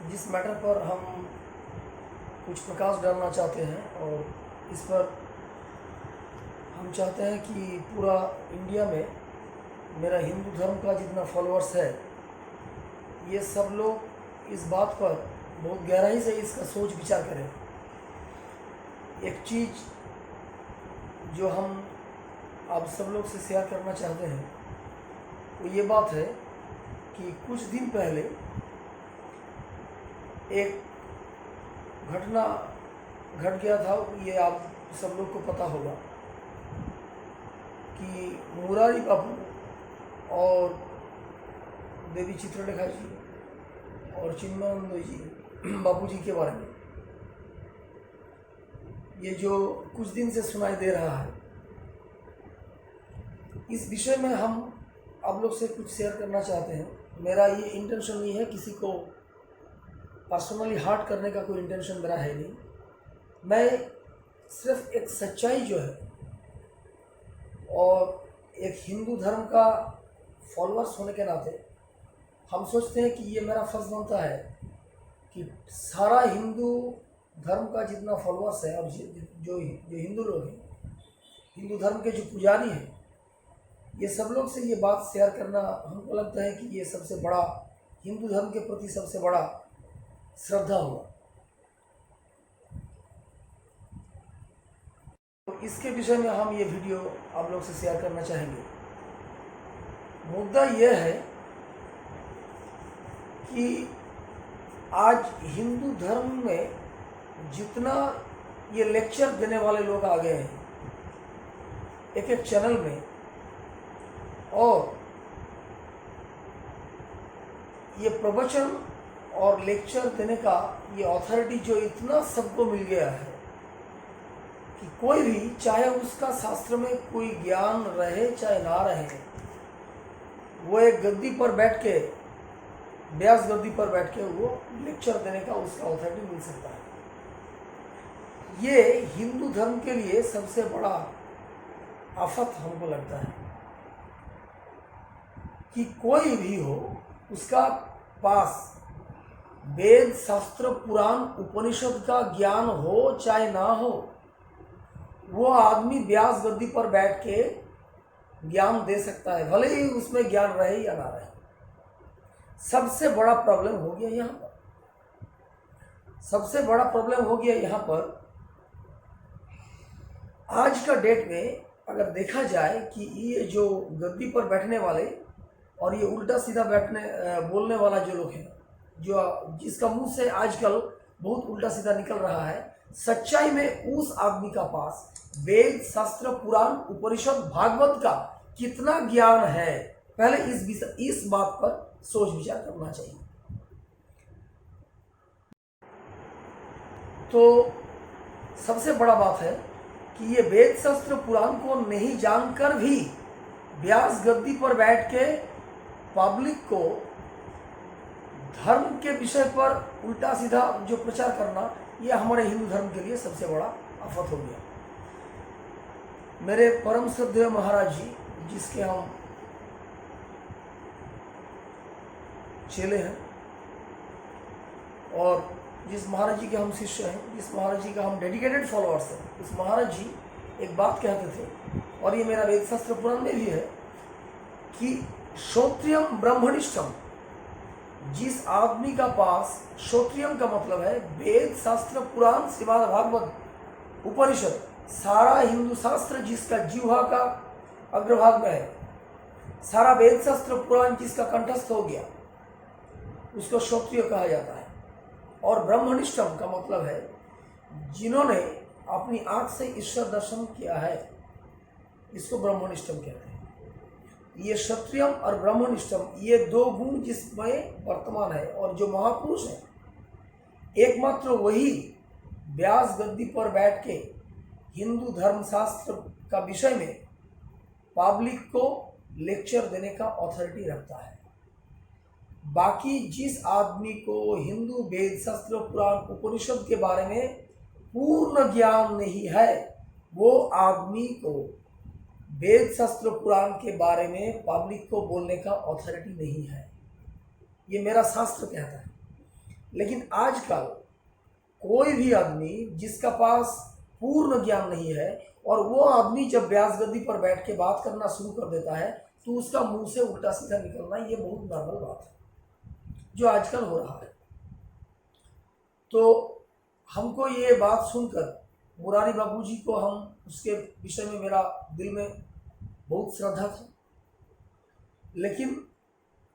जिस मैटर पर हम कुछ प्रकाश डालना चाहते हैं और इस पर हम चाहते हैं कि पूरा इंडिया में मेरा हिंदू धर्म का जितना फॉलोअर्स है ये सब लोग इस बात पर बहुत गहराई से इसका सोच विचार करें। एक चीज़ जो हम आप सब लोग से शेयर करना चाहते हैं वो ये बात है कि कुछ दिन पहले एक घटना घट गया था। ये आप सब लोग को पता होगा कि मुरारी बाबू और देवी चित्रलेखा जी और चिन्मयानंद जी बापू जी के बारे में ये जो कुछ दिन से सुनाई दे रहा है, इस विषय में हम आप लोग से कुछ शेयर करना चाहते हैं। मेरा ये इंटेंशन नहीं है, किसी को पर्सनली हार्ट करने का कोई इंटेंशन मेरा है नहीं। मैं सिर्फ एक सच्चाई जो है और एक हिंदू धर्म का फॉलोअर्स होने के नाते हम सोचते हैं कि ये मेरा फर्ज बनता है कि सारा हिंदू धर्म का जितना फॉलोअर्स है, अब जो हिंदू लोग हैं, हिंदू धर्म के जो पुजारी हैं, ये सब लोग से ये बात शेयर करना हमको लगता है कि ये सबसे बड़ा हिंदू धर्म के प्रति सबसे बड़ा श्रद्धा हुआ। तो इसके विषय में हम ये वीडियो आप लोग से शेयर करना चाहेंगे। मुद्दा यह है कि आज हिंदू धर्म में जितना ये लेक्चर देने वाले लोग आ गए हैं एक एक चैनल में, और ये प्रवचन और लेक्चर देने का ये अथॉरिटी जो इतना सबको मिल गया है कि कोई भी, चाहे उसका शास्त्र में कोई ज्ञान रहे चाहे ना रहे, वो एक गद्दी पर बैठ के, व्यास गद्दी पर बैठ के वो लेक्चर देने का उसका अथॉरिटी मिल सकता है। ये हिंदू धर्म के लिए सबसे बड़ा आफत हमको लगता है कि कोई भी हो, उसका पास वेद शास्त्र पुराण उपनिषद का ज्ञान हो चाहे ना हो, वो आदमी व्यास गद्दी पर बैठ के ज्ञान दे सकता है, भले ही उसमें ज्ञान रहे या ना रहे। सबसे बड़ा प्रॉब्लम हो गया यहाँ पर, सबसे बड़ा प्रॉब्लम हो गया यहाँ पर आज का डेट में। अगर देखा जाए कि ये जो गद्दी पर बैठने वाले और ये उल्टा सीधा बोलने वाला जो लोग हैं, जो जिसका मुंह से आजकल बहुत उल्टा सीधा निकल रहा है, सच्चाई में उस आदमी का पास वेद शास्त्र पुराण उपनिषद भागवत का कितना ज्ञान है, पहले इस बात पर सोच विचार करना चाहिए। तो सबसे बड़ा बात है कि ये वेद शास्त्र पुराण को नहीं जानकर भी व्यास गद्दी पर बैठ के पब्लिक को धर्म के विषय पर उल्टा सीधा जो प्रचार करना, ये हमारे हिंदू धर्म के लिए सबसे बड़ा आफत हो गया। मेरे परम श्रद्धेय महाराज जी, जिसके हम चेले हैं और जिस महाराज जी के हम शिष्य हैं, जिस महाराज जी का हम डेडिकेटेड फॉलोअर्स हैं, उस महाराज जी एक बात कहते थे, और ये मेरा वेद शास्त्र पुराण में भी है कि श्रोत्रियम ब्रह्मनिष्ठम, जिस आदमी का पास, श्रोत्रियम का मतलब है वेद शास्त्र पुराण श्रीमद् भागवत उपनिषद, सारा हिंदू शास्त्र जिसका जीवा का अग्रभाग में है, सारा वेद शास्त्र पुराण जिसका कंठस्थ हो गया, उसको श्रोत्रिय कहा जाता है। और ब्रह्मनिष्ठम का मतलब है जिन्होंने अपनी आंख से ईश्वर दर्शन किया है, इसको ब्रह्मनिष्ठम कहते हैं। ये क्षत्रियम और ब्रह्मनिष्ठम, ये दो गुण जिसमें वर्तमान है, और जो महापुरुष है एकमात्र वही व्यास गद्दी पर बैठ के हिंदू धर्म शास्त्र का विषय में पब्लिक को लेक्चर देने का अथॉरिटी रखता है। बाकी जिस आदमी को हिंदू वेद शास्त्र पुराण उपनिषद के बारे में पूर्ण ज्ञान नहीं है, वो आदमी को वेद शास्त्र पुराण के बारे में पब्लिक को बोलने का अथॉरिटी नहीं है। ये मेरा शास्त्र कहता है। लेकिन आजकल कोई भी आदमी जिसका पास पूर्ण ज्ञान नहीं है और वो आदमी जब व्यास गद्दी पर बैठ के बात करना शुरू कर देता है तो उसका मुंह से उल्टा सीधा निकलना ये बहुत नॉर्मल बात है जो आजकल हो रहा है। तो हमको ये बात सुनकर मुरारी बाबूजी को हम उसके विषय में मेरा दिल में बहुत श्रद्धा थी, लेकिन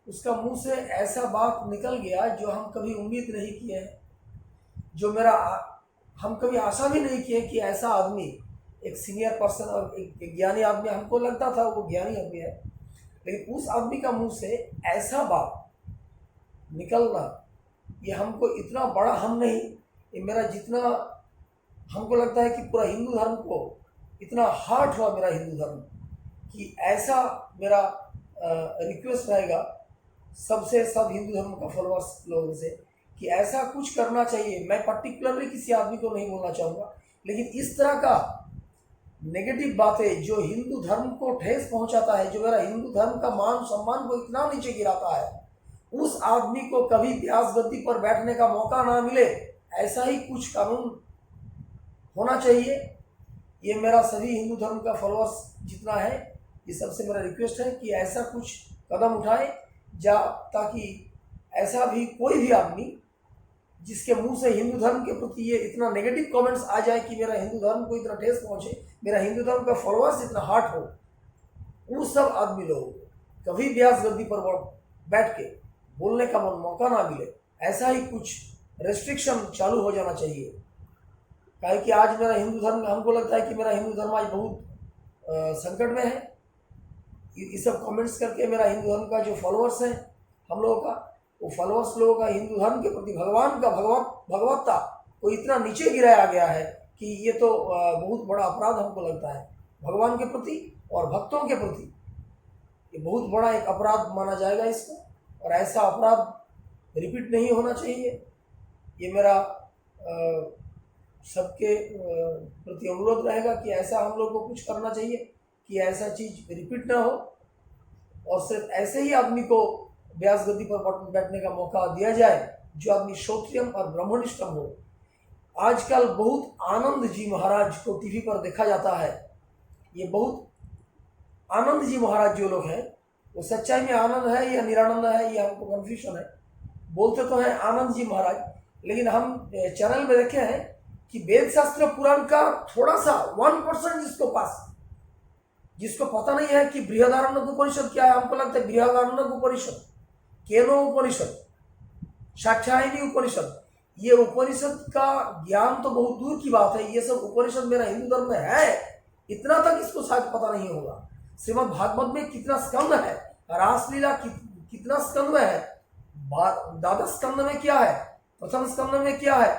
उसका मुंह से ऐसा बात निकल गया जो हम कभी उम्मीद नहीं किए हैं, जो हम कभी आशा भी नहीं किए कि ऐसा आदमी एक सीनियर पर्सन और एक ज्ञानी आदमी, हमको लगता था वो ज्ञानी आदमी है, लेकिन उस आदमी का मुंह से ऐसा बात निकलना ये हमको इतना बड़ा, हम नहीं, ये मेरा जितना हमको लगता है कि पूरा हिंदू धर्म को इतना हार्ट हुआ मेरा हिंदू धर्म कि ऐसा मेरा रिक्वेस्ट रहेगा सबसे, सब हिंदू धर्म का फॉलोअर्स लोगों से कि ऐसा कुछ करना चाहिए। मैं पर्टिकुलरली किसी आदमी को नहीं बोलना चाहूँगा, लेकिन इस तरह का नेगेटिव बातें जो हिंदू धर्म को ठेस पहुंचाता है, जो मेरा हिंदू धर्म का मान सम्मान को इतना नीचे गिराता है, उस आदमी को कभी व्यास गद्दी पर बैठने का मौका ना मिले, ऐसा ही कुछ कानून होना चाहिए। ये मेरा सभी हिंदू धर्म का फॉलोअर्स जितना है, ये सबसे मेरा रिक्वेस्ट है कि ऐसा कुछ कदम उठाए ताकि ऐसा भी कोई भी आदमी जिसके मुंह से हिंदू धर्म के प्रति ये इतना नेगेटिव कमेंट्स आ जाए कि मेरा हिंदू धर्म को इतना ठेस पहुंचे, मेरा हिंदू धर्म का फॉलोअर्स इतना हार्ट हो, उन सब आदमी लोगों को कभी व्यास गद्दी पर बैठ के बोलने का मौका ना मिले, ऐसा ही कुछ रेस्ट्रिक्शन चालू हो जाना चाहिए। काहे कि आज मेरा हिंदू धर्म, हमको लगता है कि मेरा हिंदू धर्म आज बहुत संकट में है। ये सब कमेंट्स करके मेरा हिंदू धर्म का जो फॉलोअर्स है हम लोगों का, वो फॉलोअर्स लोगों का हिंदू धर्म के प्रति भगवान का भगवत्ता को इतना नीचे गिराया गया है कि ये तो बहुत बड़ा अपराध हमको लगता है भगवान के प्रति और भक्तों के प्रति। ये बहुत बड़ा एक अपराध माना जाएगा इसको, और ऐसा अपराध रिपीट नहीं होना चाहिए। ये मेरा सबके प्रति अनुरोध रहेगा कि ऐसा हम लोग को कुछ करना चाहिए कि ऐसा चीज़ रिपीट ना हो, और सिर्फ ऐसे ही आदमी को व्यास गद्दी पर बैठने का मौका दिया जाए जो आदमी क्षत्रियम और ब्राह्मणिष्ठम हो। आजकल बहुत आनंद जी महाराज को टीवी पर देखा जाता है। ये बहुत आनंद जी महाराज जो लोग हैं, वो सच्चाई में आनंद है या निरानंद है, ये हमको कन्फ्यूजन है। बोलते तो हैं आनंद जी महाराज, लेकिन हम चैनल में देखे हैं कि वेद शास्त्र पुराण का थोड़ा सा 1% जिसको पता नहीं है कि बृहदारण्यक उपनिषद क्या है। हमको लगता है बृहदारण्यक उपनिषद, केनो उपनिषद, साक्षायनी उपनिषद, ये उपनिषद का ज्ञान तो बहुत दूर की बात है। ये सब उपनिषद मेरा हिंदू धर्म में है, इतना तक इसको शायद पता नहीं होगा। श्रीमद् भागवत में कितना स्कंद है, रासलीला कितना स्कंद में है, द्वादश स्कंद में क्या है, प्रथम स्कंद में क्या है,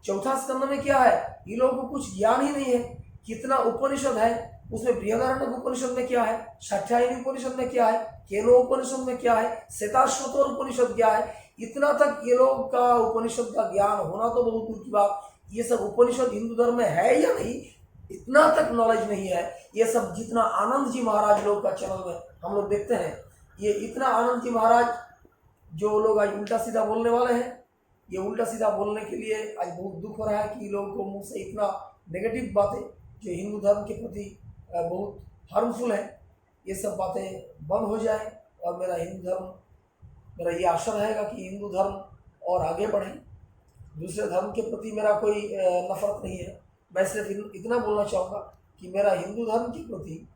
चौथा स्कंद में क्या है, ये लोगों को कुछ ज्ञान ही नहीं है। कितना उपनिषद है, उसमें बृहदारण्यक उपनिषद में क्या है, साक्षायनी उपनिषद में क्या है, केनो उपनिषद में क्या है, श्वेताश्वतर उपनिषद क्या है, इतना तक ये लोग का उपनिषद का ज्ञान होना तो बहुत दूर की बात। ये सब उपनिषद हिंदू धर्म में है या नहीं, इतना तक नॉलेज नहीं है। ये सब जितना आनंद जी महाराज लोग का चैनल में हम लोग देखते हैं, ये इतना आनंद जी महाराज जो लोग आज उल्टा सीधा बोलने वाले हैं, ये उल्टा सीधा बोलने के लिए आज बहुत दुख हो रहा है कि लोगों को मुंह से इतना नेगेटिव बातें जो हिंदू धर्म के प्रति बहुत हार्मफुल है, ये सब बातें बंद हो जाए। और मेरा हिंदू धर्म, मेरा ये आशा रहेगा कि हिंदू धर्म और आगे बढ़े। दूसरे धर्म के प्रति मेरा कोई नफरत नहीं है। मैं सिर्फ इतना बोलना चाहूँगा कि मेरा हिंदू धर्म के प्रति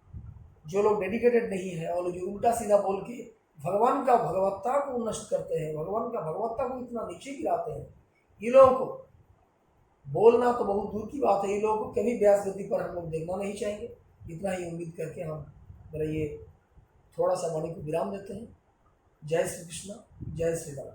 जो लोग डेडिकेटेड नहीं है और जो उल्टा सीधा बोल के भगवान का भगवत्ता को नष्ट करते हैं, भगवान का भगवत्ता को इतना नीचे गिराते हैं, ये लोगों को बोलना तो बहुत दूर की बात है। ये लोगों को कभी व्यास गद्दी पर हम लोग देखना नहीं चाहेंगे। इतना ही उम्मीद करके हम मेरा ये थोड़ा सा वाणी को विराम देते हैं। जय श्री कृष्ण, जय श्री राम।